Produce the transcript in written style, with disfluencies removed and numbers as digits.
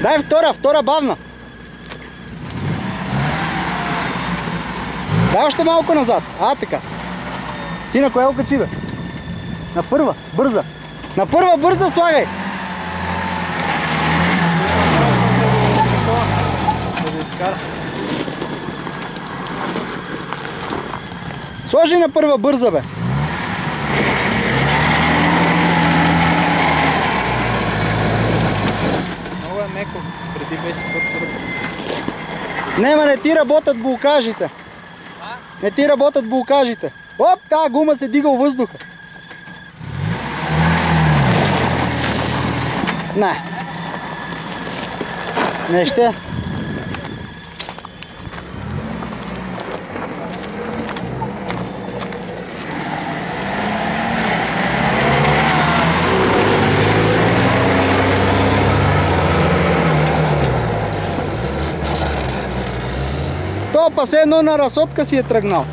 Дай втора бавна. Дай още малко назад. Така. Ти на коя окачи, бе? На първа, бърза. На първа бърза слагай. Сложи на първа бърза, бе. Много е меко, преди беше по-твърдо. Не ти работят блокажите. Не ти работят блокажите. Оп, тази гума се дига в въздуха. Не ще. То па се едно на разсотка си е тръгнал.